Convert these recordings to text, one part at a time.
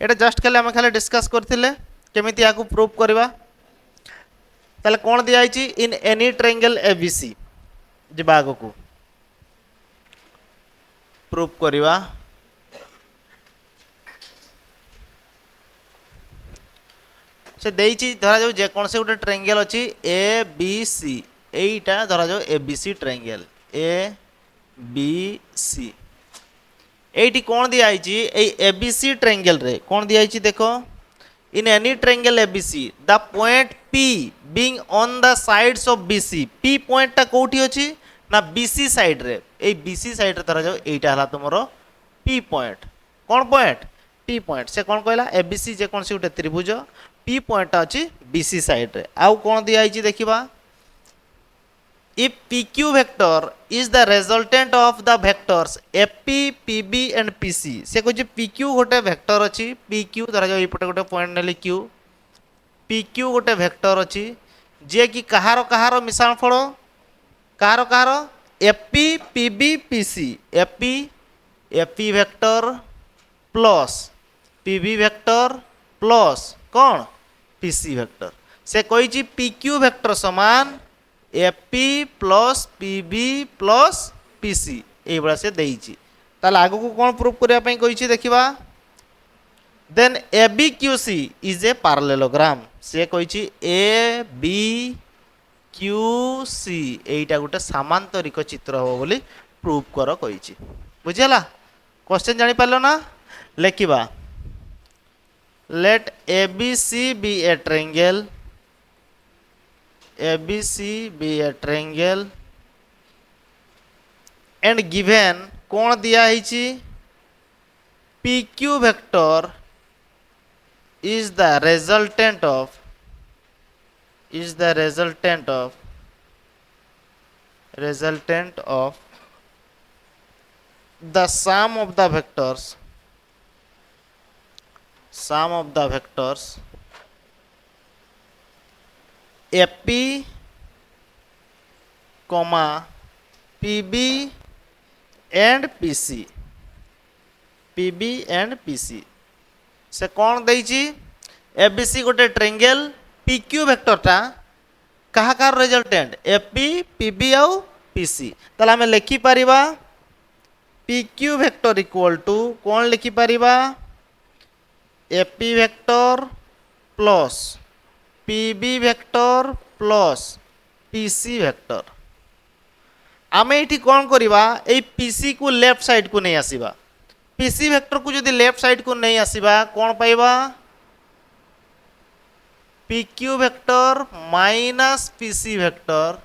एटा just खाली आम खाली डिस्कस करथिले केमिति याकू प्रूव करबा ताले कोन दिया आइछि इन एनी ट्रायंगल एबीसी जिबा आगो को प्रूव करबा से देइछि धरा जाऊ जे कोन से गोटे ट्रायंगल अछि ए बी सी एटा धरा जाऊ ABC triangle A B C एटी कौन दिया एबीसी ट्रायंगल रे कौन दिया देखो in any triangle ABC the point P being on the sides of BC P point टा कोठी अछि ना बीसी साइड रे ए बीसी साइड रे धरा जाऊ एटा हला तुमरो पी पॉइंट कौन पॉइंट पी पॉइंट से कौन कहला एबीसी जे कौन से गोटे त्रिभुज पी पॉइंट अछि बीसी साइड रे आउ कौन दिया देखिबा if pq vector is the resultant of the vectors fp pb and pc से कहछि pq गोटे वेक्टर अछि pq धरा जाऊ एपटे गोटे पॉइंट नेली q pq गोटे वेक्टर अछि जे कि कहारो कहारो मिश्रण फल कहारो कहारो fp pb pc fp fp vector plus pb vector plus कौन pc वेक्टर से कहछि pq वेक्टर समान AP plus PB plus PC ये भाया से देइछि ताले आगो को कौन प्रूफ करबा पई कहिछि देखिबा then A B Q C is a parallelogram से कहिछि ए बी क्यू सी एटा गोटे समांतरिक चित्र हो बोली प्रूफ कर कहिछि बुझियला क्वेश्चन जानि पारलो ना लेखिबा let A B C be a triangle ABC be a triangle and given कौन दिया है PQ vector is the resultant of the sum of the vectors AP comma PB and PC से कौन देइछि एबीसी गोटे ट्रायंगल पीक्यू वेक्टर टा कहा कार रिजल्टेंट एपी पीबी आउ पीसी ताले हमें लिखि परिबा पीक्यू वेक्टर इक्वल टू कौन लिखि परिबा AP vector plus PB vector plus PC vector आमे एठी कौन करिबा ए पीसी को लेफ्ट साइड को नहीं आसीबा पीसी वेक्टर को जदि लेफ्ट साइड को नहीं आसीबा कौन पाइबा PQ vector minus PC vector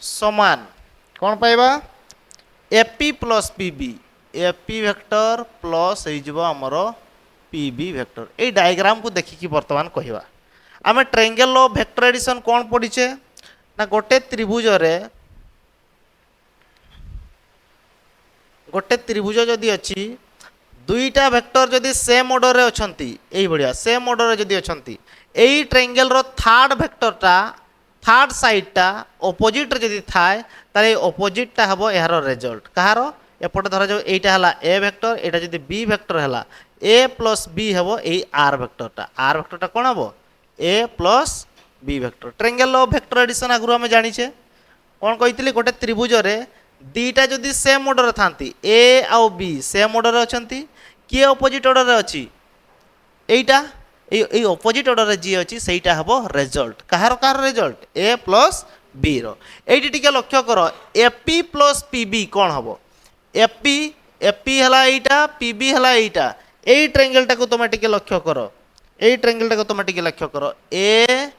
समान कौन पाइबा AP plus PB AP vector plus हो जिवो हमरो पीबी वेक्टर ए डायग्राम को देखिकी वर्तमान कहिबा आम ट्रायंगल ऑफ वेक्टर एडिशन कौन पढ़ीचे ना गोटे त्रिभुज जदि अच्छी दुईटा वेक्टर जदि सेम ऑर्डर रे अछंती एई बढ़िया सेम ऑर्डर रे जदि अछंती एई ट्रायंगल रो थर्ड वेक्टरटा थर्ड साइडटा ऑपोजिट रे जदि थाए ताले ऑपोजिटटा हबो एहारो रिजल्ट कहारो एपटे धरा जो एटा हला ए वेक्टर एटा जदि बी वेक्टर हला ए प्लस बी हबो एई आर वेक्टरटा कोन हबो A plus B vector triangle of vector addition आगु आम जानिछे कौन कही गोटे त्रिभुज रे दीटा जदि सेम ऑर्डर थांती ए आउ बी सेम ऑर्डर अछंती किए ऑपोजिट ऑर्डर रे अछि एटा ए ऑपोजिट ऑर्डर रे जी अछि सेटा हबो रिजल्ट कहार रिजल्ट ए प्लस बी रो एटी टिके लक्ष्य करो एपी प्लस पीबी कौन हबो एपी हला एटा पीबी हला एटा एई ट्रायंगल टाको तुम टिके लक्ष्य करो एई ट्रायंगल टाको तुम टिके लक्ष्य करो ए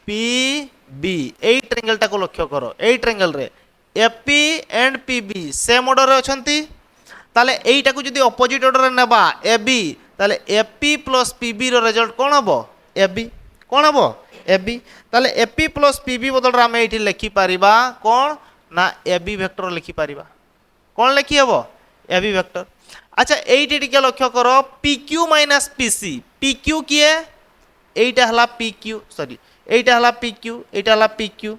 पी बी एई ट्रायंगल टाको लक्ष्य करो एई ट्रायंगल रे AP and PB same order रे अछंती ताले एईटाको जदि ऑपोजिट ऑर्डर रे नेबा एबी ताले एपी प्लस पीबी रो रिजल्ट कोन हबो एबी कोन हबो एबी ताले एपी प्लस पीबी बदल रे हम एठी लिखि परिबा कोन ना एबी वेक्टर लिखि परिबा कोन लिखि हबो एबी वेक्टर अच्छा एटी टिके लक्ष्य करो PQ माइनस PC PQ किए एटा हला PQ सॉरी एटा हला PQ एटा हला PQ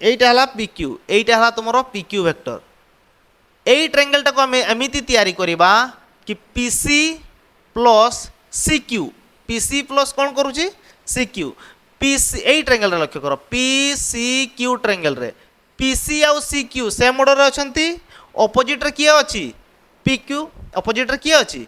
एटा हला PQ एटा हला तुमरो PQ वेक्टर एई ट्रायंगल टाको हम एमिति तयारी करिबा कि PC plus CQ, PC plus कौन करुच्ची सीक्यू, पीसी एई ट्रायंगल रे लक्ष्य कर, पीसीक्यू ट्रायंगल रे पीसी आउ सीक्यू सेम ऑर्डर रे अछंती, ऑपोजिट रे किए अछि पीक्यू, ऑपोजिट रे किए अछि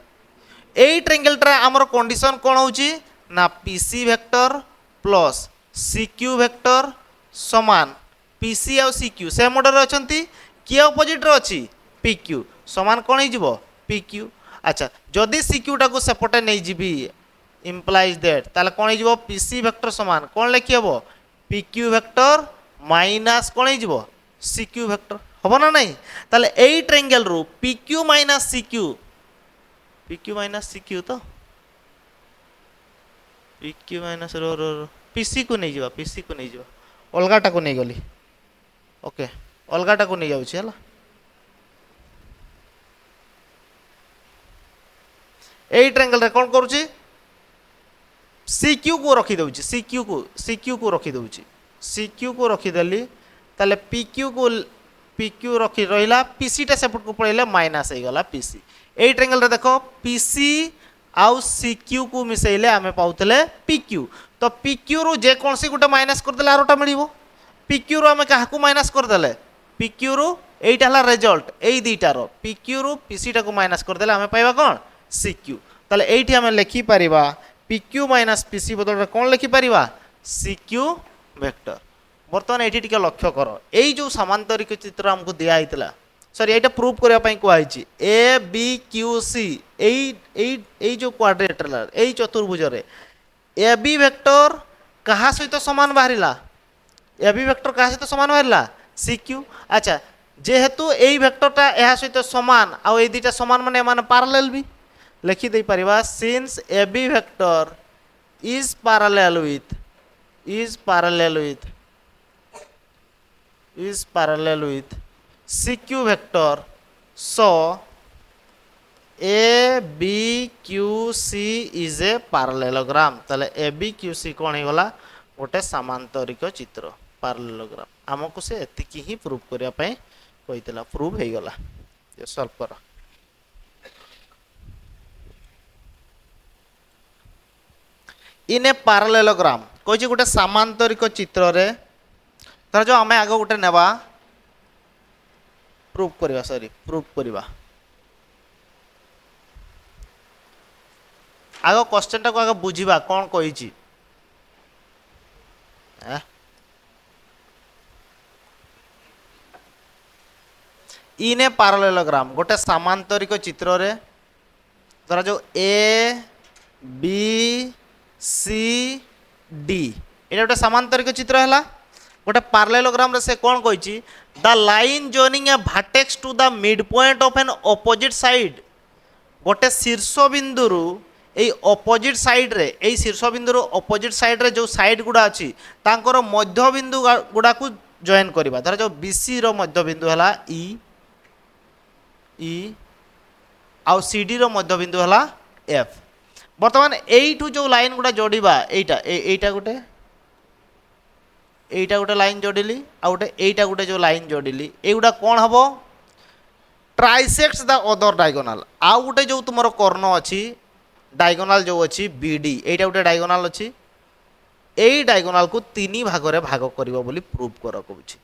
एई ट्रायंगल रे हमर कंडीशन कोन होउची ना PC vector plus CQ vector समान पीसी आउ सीक्यू सेम ऑर्डर रे अछंती, किए ऑपोजिट रे अछि पीक्यू समान कोन हे जिवो पीक्यू। अच्छा जदि सीक्यू टाको सेपटे नै जिबी इम्प्लाइज दैट ताले कोन हे जिवो पीसी वेक्टर समान कोन लिखि हबो पीक्यू वेक्टर माइनस कोन हे जिवो सीक्यू वेक्टर हबो ना नै, ताले एई ट्रायंगल रु PQ minus CQ, PQ minus CQ तो पीक्यू माइनस रो रो पीसी को नै जिवो, पीसी को नै जिवो अलगाटा को नै गली, ओके अलगाटा को नै जाउछि हला एई ट्रायंगल रे कोन करूछि सीक्यू को रखी दउछि, सीक्यू को रखी दउछि, सीक्यू को रखी देली ताले पीक्यू रखी रहिला पीसी टा सेपट को पळेले माइनस हे गला पीसी। एई ट्रायंगल रे देखो पीसी आउ सीक्यू को मिसेइले आमे पाउतले पीक्यू, तो पीक्यू रु जे कोनसी गुटे माइनस कर देले आरोटा मिलिबो, पीक्यू रु आमे काहाकू माइनस कर देले पीक्यू रु एइटा हला रिजल्ट एई दुईटा रो पीक्यू रु पीसी टा को माइनस कर देले आमे पाइबा कोन सीक्यू, ताले एइठी आमे लिखि परिबा पीक्यू माइनस पीसी बदल रे कोन लिखि परिबा सीक्यू वेक्टर। बर्तमान एठी टिके लक्ष्य कर एई जो समांतरिक चित्र हमको दिया आइतला सॉरी एटा प्रूव करिया पई को आइची ए बी क्यू सी एई जो क्वाड्रिलेटरल एई चतुर्भुज रे ए बी वेक्टर कहा सहित समान बाहरिला, ए बी वेक्टर कहा सहित समान बाहरिला सीक्यू। अच्छा जेहेतु एई वेक्टरटा एहा सहित समान आ एई दुईटा समान माने माने पैरेलल भी लिखि दे परिबा since A B vector is parallel with CQ vector, so ABQC is a parallelogram। ताले ABQC कौन हो गला गोटे समांतरिक चित्र parallelogram, हमको से एतिकी ही प्रूव करिया पई कहितला प्रूव हे गला ये सॉल्व कर। इन ए parallelogram कहि गोटे समांतरिक चित्र रे धर जो आमे आगो गोटे नेबा प्रूव करवा आगो क्वेश्चन टा को आगो बुझिबा कोन कहिची इन ए पैरेललोग्राम गोटे समांतरिक चित्र रे धर जो ए बी सी डी एटा गोटे समांतरिक चित्र हैला, गोटे पैरेललोग्राम रे से कोन कहिची the line joining a vertex to the mid point of an opposite side, गोटे शीर्ष बिंदु रु ए ऑपोजिट साइड रे ए शीर्ष बिंदु रु ऑपोजिट साइड रे जो साइड गुडा अछि तांकर मध्य बिंदु गुडा को जॉइन करबा। धर जो बीसी रो मध्य बिंदु हला ई आउ सीडी रो मध्य बिंदु हला एफ। वर्तमान एइठू जो लाइन गुडा जोड़ीबा एइटा गोटे लाइन जोड़िली आ गोटे एइटा गोटे जो लाइन जोड़िली एगुडा कौन हम ट्राइसेक्ट्स द अदर डायगोनाल, आउ गोटे जो तुमर कर्ण अच्छी डायगोनाल जो अच्छी बीडी एइटा गोटे डायगोनाल अच्छी एई डायगोनाल को तीन भाग रे भाग करिवो बोली प्रूव कर कहूची।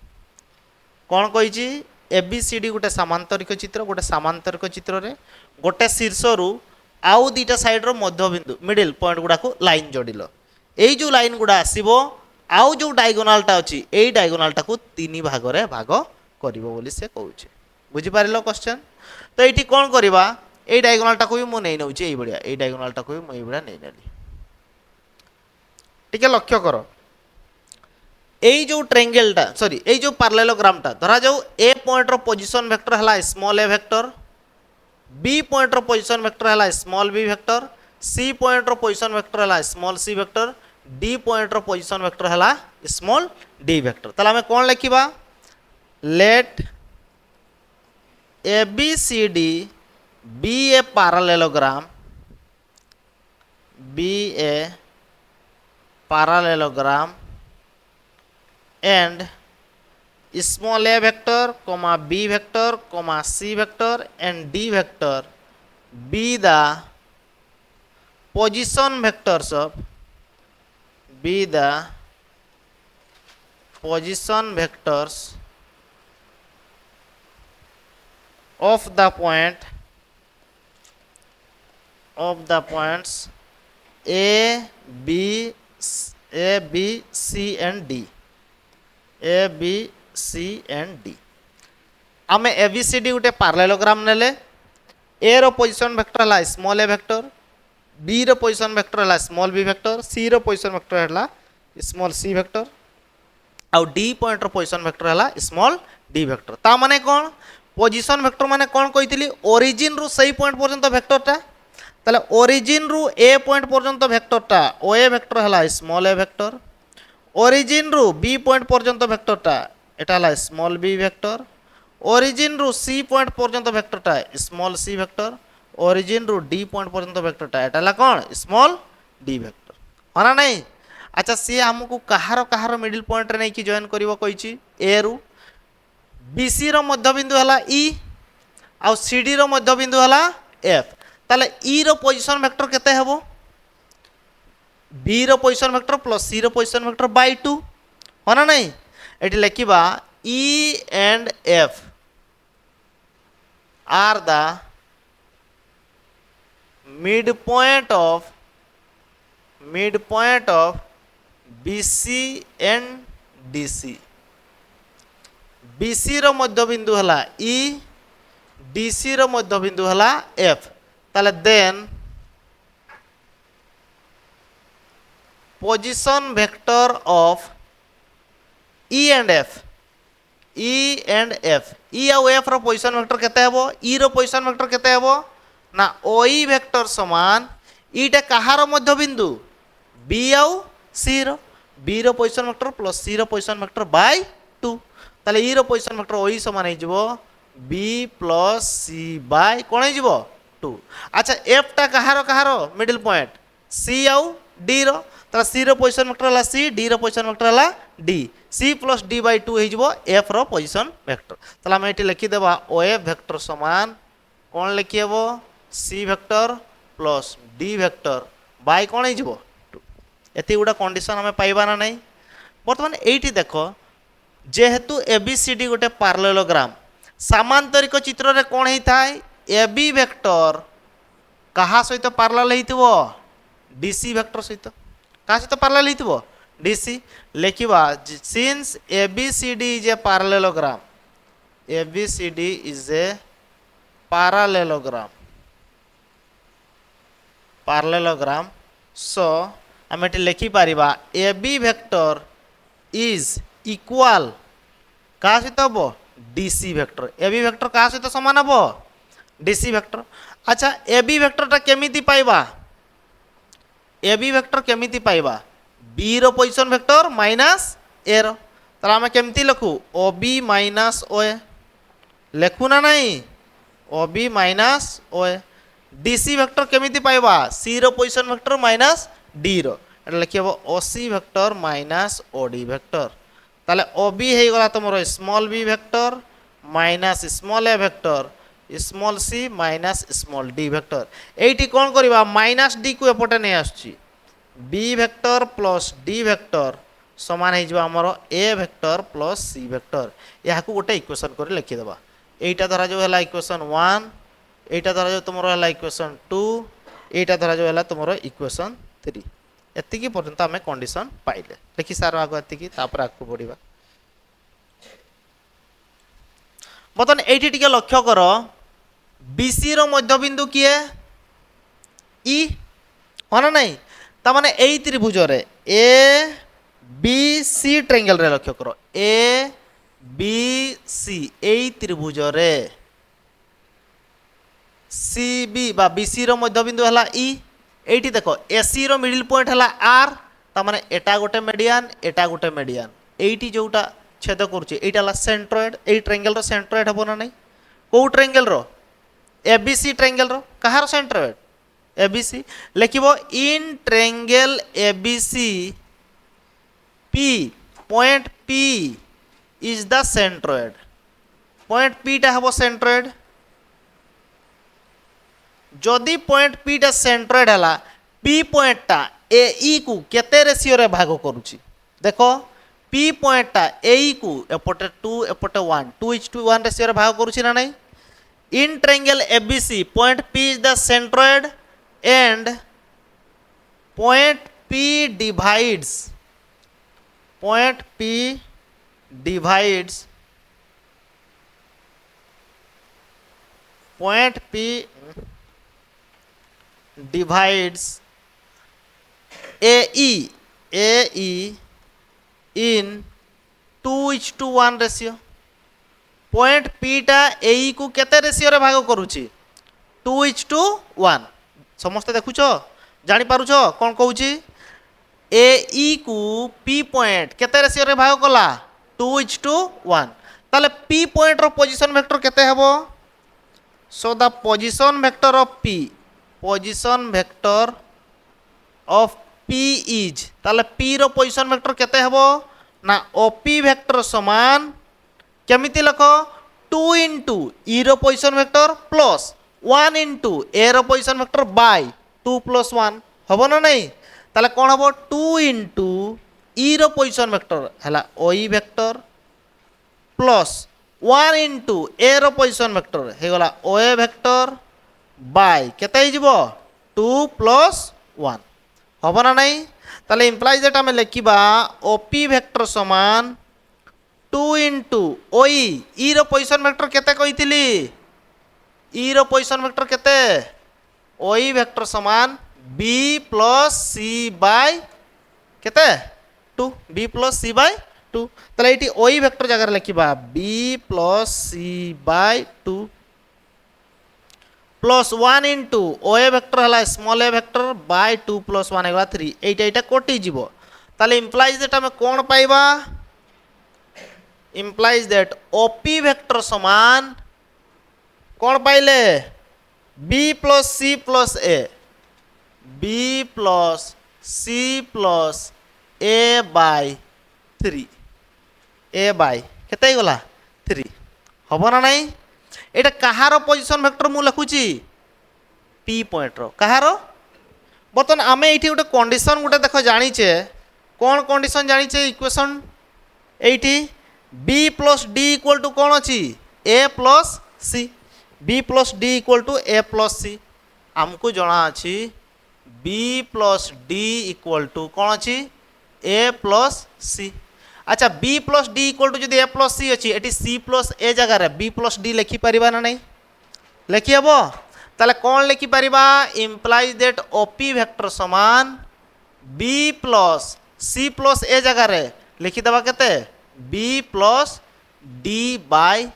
कौन कहिची एबीसीडी गोटे समांतरिक चित्र, गोटे समांतरिक चित्र रे गोटे शीर्ष रु आउ दीटा साइड रो मध्य बिंदु मिडिल पॉइंट गुडा को लाइन जोड़िल, एई जो लाइन गुडा आसीबो आउ जो डायगोनालटा अच्छी एई डायगोनालटा को तीन भाग रे भाग करिवो बोली से कहूची। बुझी पारिलो क्वेश्चन। तो एठी कोन करबा एई डायगोनालटा को भी मु नै नउची एई बडिया एई डायगोनालटा को भी मु एई बडिया नै नेली। टिके लक्ष्य करो एई जो ट्रायंगलटा सॉरी एई जो पैरेललोग्रामटा धरा जाऊ ए पॉइंट रो पोजीशन वेक्टर हला small a vector, B point रो पोजीशन वेक्टर हला small b vector, C point रो पोजीशन वेक्टर हला small c vector, D point रो पोजीशन वेक्टर हला स्मॉल डी वेक्टर। ताले हमें कोन लिखिबा let A B C D be a parallelogram and small a vector, b vector, c vector and d vector be the position vectors of be the position vectors of the point of the points a b a b c and d a b c and d आमे ए B C D गोटे पार्लेलोग्राम नेले ए रो position vector है small a vector B रो position vector है small b vector सी रो position vector है small c vector आउ D point रो position vector है small d vector ता माने कौन पोजिशन वेक्टर माने कौन कही ओरिजिन रु सही पॉइंट पर्यंत वेक्टरटा ताले ओरिजिन रु ए पॉइंट पर्यंत वेक्टरटा ओ ए वेक्टर है स्मॉल ए वेक्टर ओरिजिन रु बी पॉइंट पर्यंत वेक्टरटा एटा है स्मॉल बी वेक्टर ओरिजिन रु सी पॉइंट पर्यंत वेक्टरटा स्मॉल सी वेक्टर ओरिजिन रु डी पॉइंट पर्यंत वेक्टरटा एटा ला कौन स्मॉल डी वेक्टर होना नहीं अच्छा सी हमको कहार कहार मिडिल पॉइंट रे नहीं जॉइन करिवो कहिची ए रु बीसी रो मध्यबिंदु हला ई आ सीडी रो मध्यबिंदु हला एफ ताले ई रो पोजीशन वेक्टर केते हेबो बी रो पोजीशन वेक्टर प्लस सी रो पोजीशन वेक्टर बाय 2 होना नहीं एटी लिखिबा E and F are the midpoint of BC and DC BC रो मध्य बिंदु हला E DC रो मध्य बिंदु हला F ताले then position vector of E and F E and F E आउ F रो पोजीशन वेक्टर केते हेबो E रो पोजीशन वेक्टर केते हेबो ना OE वेक्टर समान E टा कहार मध्य बिंदु B आउ C रो B रो पोजीशन वेक्टर प्लस C रो पोजीशन वेक्टर बाय 2 ताले E रो पोजीशन वेक्टर OE समान हे जिवो B प्लस C बाय कोन हे जिवो 2 अच्छा F टा कहार मिडिल पॉइंट C आउ D रो ताले C रो पोजीशन वेक्टर हला C D रो पोजीशन वेक्टर हला D C plus D by 2 हो F रो पोजीशन वेक्टर ताला हम एटी लिखि देबा O F वेक्टर समान कोन लिखि हेबो C vector plus D vector by कोन हो 2 एती गुडा कंडीशन हमें पाइबा ना नहीं वर्तमान एटी देखो जेहेतु ABCD गोटे पार्लेलोग्राम समांतरिक चित्र रे कोन हेई थाय AB वेक्टर कहा सहित पार्लेल हेइतिबो DC वेक्टर सहित कहा सहित पार्लेल हेइतिबो DC लिखिबा since ABCD is a parallelogram ABCD is a parallelogram so हम एटी लिखि Paribas AB vector is equal कहा सहित हबो DC वेक्टर AB वेक्टर कहा सहित समान हबो DC वेक्टर अच्छा AB वेक्टरटा केमिति पाइबा AB वेक्टर केमिति पाइबा B रो पोजीशन वेक्टर माइनस A रो ताला हम केमती लिखु OB माइनस OA लिखु ना नहीं OB minus OA DC vector केमिति पाइबा C रो पोजीशन वेक्टर माइनस D रो एटा लिखिबो OC vector minus OD vector ताले OB हे गला तमरो small b vector minus small a vector small c minus small d vector एटी कोन करबा माइनस d को एपटे नै आछी b vector plus d vector समान हो आमर a vector plus c vector या गोटे इक्वेशन कर लिखिदेबा एटा धरा जो है इक्वेशन 1 एटा धरा जो तुम है इक्वेशन 2 एटा धरा जो है तुम इक्वेशन 3 एतिकी पर्यंत आम कंडीशन पाइले लिखि सार आग एतिकी तापर आगु बढ़िबा बर्तमान एटी टिके लक्ष्य कर BC रो मध्यबिंदु किए E होना नहीं तामाने एई त्रिभुज रे ए बी सी ट्रायंगल रे लक्ष्य करो ए बी सी एई त्रिभुज रे सी बी बा बीसी रो मध्यबिंदु हला ई एटी देखो एसी रो मिडिल पॉइंट हला आर तामाने एटा गोटे मेडियन एटी जोटा छेद करूची एटा हला सेंट्रोइड एई ट्रायंगल रो सेंट्रोइड हबो ना नहीं को ट्रायंगल रो एबीसी ट्रायंगल रो कहार सेंट्रोइड ABC लिखिबो in triangle ABC P point P is the centroid point P टा हबो सेंट्रोइड जदि पॉइंट पी टा सेंट्रोइड है पी पॉइंट टा ए ई को केते रेशियो रे भाग करूची देखो पी पॉइंट टा ए ई को एपटे 2 एपटे 1 2:1 रेशियो रे भाग करूची ना नहीं in triangle ABC point P is the centroid and point P divides point P divides point P divides AE in 2:1 ratio point P टा AE को केते रेशियो रे भाग करूची 2:1 समस्त देखुछ जानि पारुछ कोन कहूची ए को पी पॉइंट केते रेशियो रे भाग कला 2:1 ताले पी पॉइंट रो पोजीशन वेक्टर केते हेबो so the position vector of P is ताले पी रो पोजीशन वेक्टर केते हेबो ना ओपी वेक्टर समान केमिति लखो 2 into ई रो position vector plus 1 into A रो पोजीशन वेक्टर बाय 2 + 1 हबो ना नहीं ताले कौन हम 2 into ई रो पोजीशन वेक्टर है ओई वेक्टर प्लस 1 into ए रो पोजीशन वेक्टर हे गला ओए वेक्टर बाय केते ही जीवो 2 + 1 हबो ना नहीं ताले इंप्लाइज दैट हमें लिखिबा ओपी वेक्टर समान 2 into ओई ई रो पोजीशन वेक्टर केते कहितली ई रो पोजीशन वेक्टर केते ओई वेक्टर समान b plus c by केते 2 b plus c by 2 तले एटी ओई वेक्टर जगह लिखिबा b plus c by 2 plus 1 into ओए वेक्टर हला small a vector by 2 plus 1 हेगला 3 एटा कोटी जीवो ताले इंप्लाइज दैट हम कोन पाइबा इंप्लाइज दैट op वेक्टर समान कोन पाइले b plus c plus a b plus c plus a by 3 a by केते गला 3 हबो ना नहीं एटा कहारो पोजीशन वेक्टर मु लिखुची p पॉइंट रो कहारो बतन आमे एठी उटे कंडीशन उटे देखो जानि छे कोन कंडीशन जानि छे इक्वेशन एठी b plus d equal to कोन अछि a plus c b plus d equal to a plus c हमको जणा अछि b plus d equal to कौन अच्छी a plus c अच्छा b plus d equal to जदि a plus c अच्छी eighty c plus a जगह रे b plus d लिखि परिबा ना नहीं लिखि हबो ताले कौन लिखि परिबा इंप्लाइज दैट op वेक्टर समान b plus c plus a जगह रे लिखि दबा केते b plus d by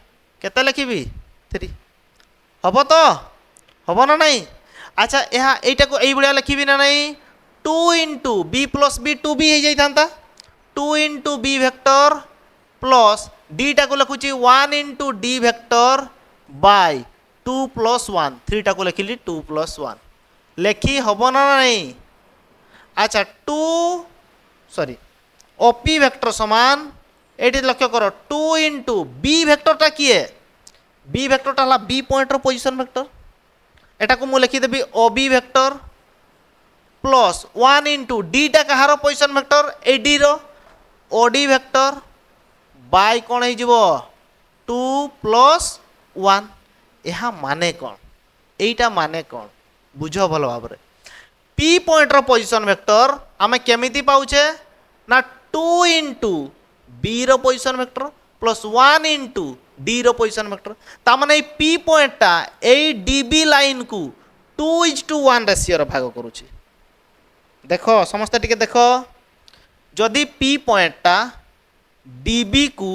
केते लिखिबी 3 हबो तो हबो ना नहीं अच्छा यहाँ एटा को एई बलिया लिखिबी ना नहीं 2 into b plus b 2b हो जाई थांता 2 into b vector plus d टा को लिखुची 1 into d vector by 2 plus 1 3 टा को लिखिली 2 plus 1 लेखि हबो ना नहीं अच्छा 2 सॉरी op वेक्टर समान एटी लक्ष्य करो 2 into b वेक्टर टा किए b वेक्टर टा हला b पॉइंट रो पोजीशन वेक्टर एटा को मु लिखि देबी ob vector plus 1 into d टा कहारो पोजीशन वेक्टर ad रो od वेक्टर बाय कोन हे जिवो 2 plus 1 एहा माने कोन एटा माने कोन बुझो भलो भाबरे p पॉइंट रो पोजीशन वेक्टर आमे केमिति पाउछे ना 2 into b रो position vector plus 1 into d रो पोजीशन वेक्टर ता माने p पॉइंट टा ए db लाइन को 2:1 रेशियो रो भाग करूची देखो समस्त टिके देखो जदि p पॉइंट टा db को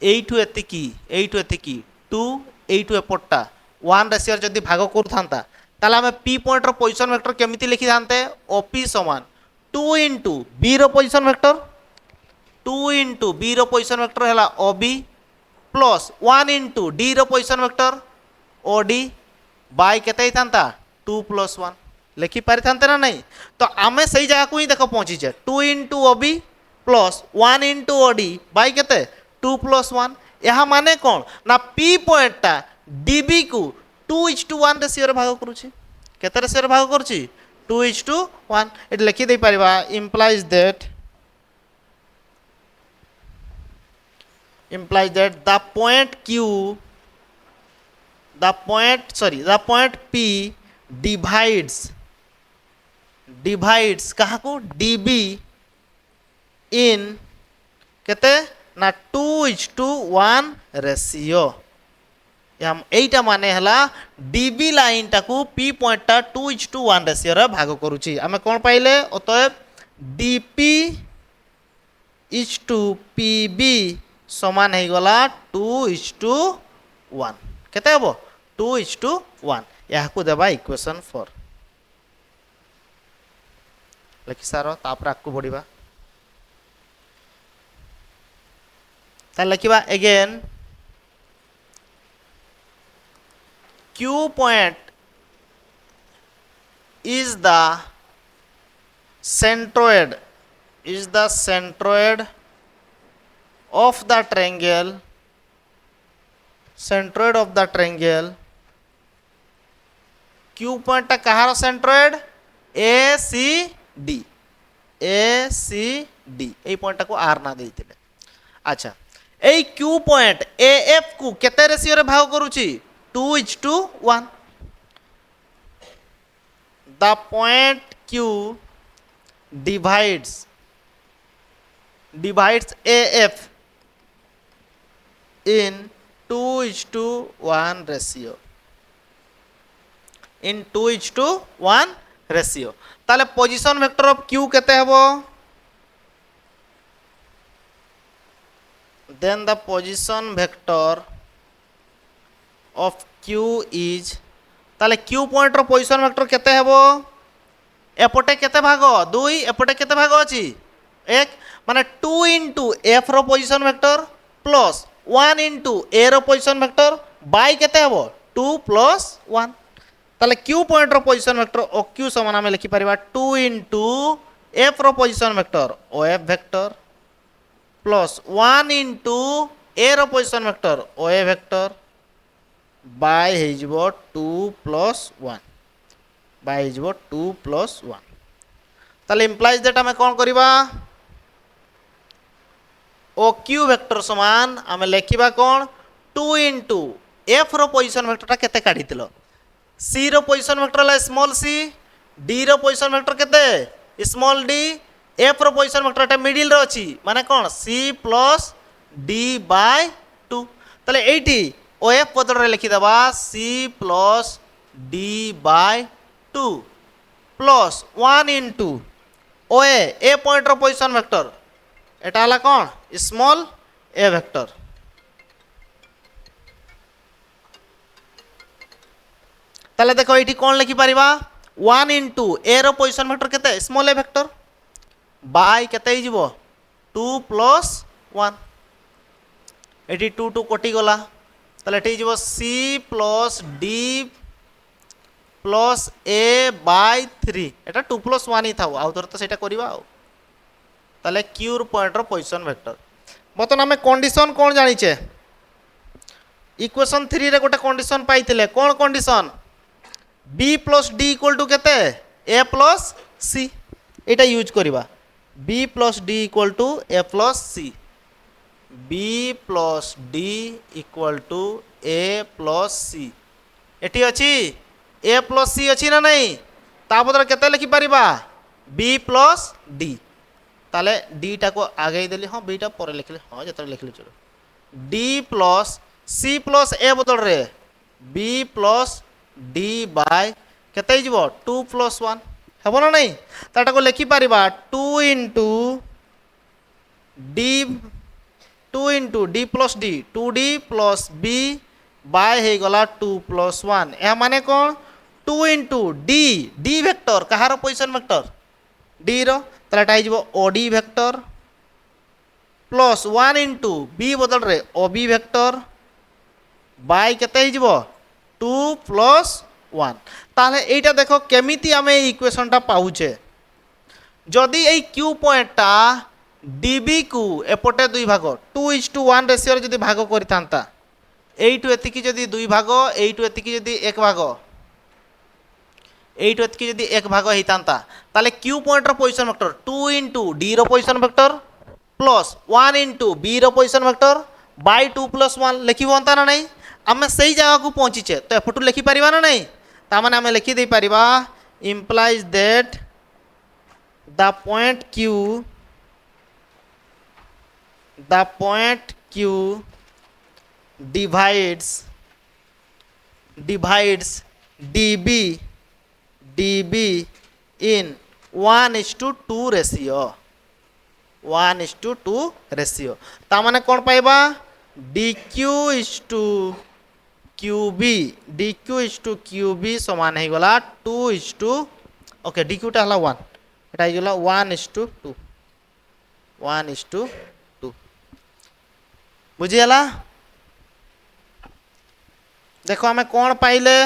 एठु एतिकी 2 एठु एपटटा 1 रेशियो जदि भाग करथांता ताले हमें p पॉइंट रो पोजीशन वेक्टर केमिति लिखि थांते op समान 2 into b रो पोजीशन वेक्टर 2 into b रो पोजीशन वेक्टर हैला ob प्लस 1 into d रो पोजीशन वेक्टर od बाय केते थांता 2 plus 1 लिखि पारि थांते ना नहीं तो आमे सही जगह को ही देखो पहुंची जे 2 into ob plus 1 into od by केते 2 plus 1 यह माने कौन ना p पॉइंट टा db को 2:1 रेशियो रे भाग करूची केते रेशियो रे भाग करूची 2:1 एट लिखि दे परिबा implies that the point P divides काहाकू db in केते ना 2:1 रेशियो एटा माने हला डीबी लाइन टाकू पी पॉइंट टा 2:1 रेशियो रे भाग करूची आमे कोन पाइले अतएव डीपी इज टू पीबी समान है गला 2:1 केते हबो 2:1 याकू देबा इक्वेशन 4 लिखि सारो तापर आकू बढ़िबा ता लिखिबा again Q point is the centroid of the triangle Q point टा कहार सेंट्रोइड ACD ए पॉइंट को आर ना देइतिले अच्छा ए Q पॉइंट AF को केते रेशियो रे भाग करूची 2:1 the point Q divides AF in 2:1 ratio ताले पोजीशन वेक्टर ऑफ Q केते हबो then the position vector of Q is ताले Q पॉइंट रो पोजीशन वेक्टर केते हेबो एपटे केते भाग 2 एपटे केते भाग अछि 1 माने 2 into F रो position vector plus 1 into A रो पोजीशन वेक्टर बाय केते हेबो 2 plus 1 ताले Q पॉइंट रो पोजीशन वेक्टर OQ समान हम लिखि परिबा 2 into F रो position vector OF vector plus 1 into A रो position vector OA vector by हेजिबो 2 plus 1 बाय हेजिबो 2 plus 1 ताले इंप्लाइज दैट हमें कोन करिबा OQ वेक्टर समान हमें लिखिबा कोन 2 into F रो पोजीशन वेक्टर ता केते काढितिलो C रो पोजीशन वेक्टर ला स्मॉल c D रो पोजीशन वेक्टर केते स्मॉल d F रो पोजीशन वेक्टर ता मिडिल रो अछि माने कोन C plus D by 2 ताले एठी OF बदल रे लिखि दबा C plus D by 2 plus 1 into OA A point रो पोजीशन वेक्टर एटा हला कोन स्मॉल a वेक्टर ताले देखो एठी कोन लिखि परिबा 1 into A रो पोजीशन वेक्टर केते स्मॉल a वेक्टर बाय केते हिजबो 2 plus 1 एठी 2 2 कटि गला ताले एठी हिजबो C plus D plus A by 3 Etah 2 plus 1 ही थाउ आउ तोर तो सेटा करबा आउ ताले Q पॉइंट रो पोजीशन वेक्टर बतन हमें कंडीशन कोन जानि छे इक्वेशन 3 रे गोटे condition पाइतिले cone condition B plus D equal to केते A plus C Etah use करबा B plus D equal to A plus C B plus D equal to A plus C eighty अछि A plus C अछि ना नहीं ता बदल केते लिखि परिबा B plus D ताले D टा को आगे देली हां B टा पर लिखले हां जतरे लिखले चलो D plus C plus A बदल रे B plus D by केते हिजबो 2 plus 1 हेबो ना नहीं ताटा को लिखि परिबा 2 into D plus D 2D plus B by हे गला 2 plus 1 ए माने कोन 2 into D वेक्टर कहार पोजीशन वेक्टर D रो ताटा हिजबो OD vector plus 1 into B बदल रे OB वेक्टर बाय केते हिजबो 2 plus 1 ताले एटा देखो केमिति हमें इक्वेशन टा पाउचे जदी ए Q पॉइंट टा DB को एपटे दुई भाग 2:1 रेशियो रे जदी भाग करितांता एइटु एतिकी जदी दुई भाग एइटु एतिकी जदी एक भाग एट एतकी जदि एक भाग होता ताले Q point position vector 2 into D रो position vector plus 1 into B रो पोजिशन वेक्टर बाय 2 प्लस 1 लिखिब अंता ना नहीं आम से जगह को पहुँचीचे तो एपटू लिखिपर ना नहीं ताने आम लिखिदे Paribas implies that the point q divides db in 1:2 ratio 1:2 ratio तामाने कौन पाइबा dq is to qb समान है गला 2:2 ओके dq टा हला 1 एटा है गला 1:2 1:2 बुझी हला देखो हमें कौन पाइले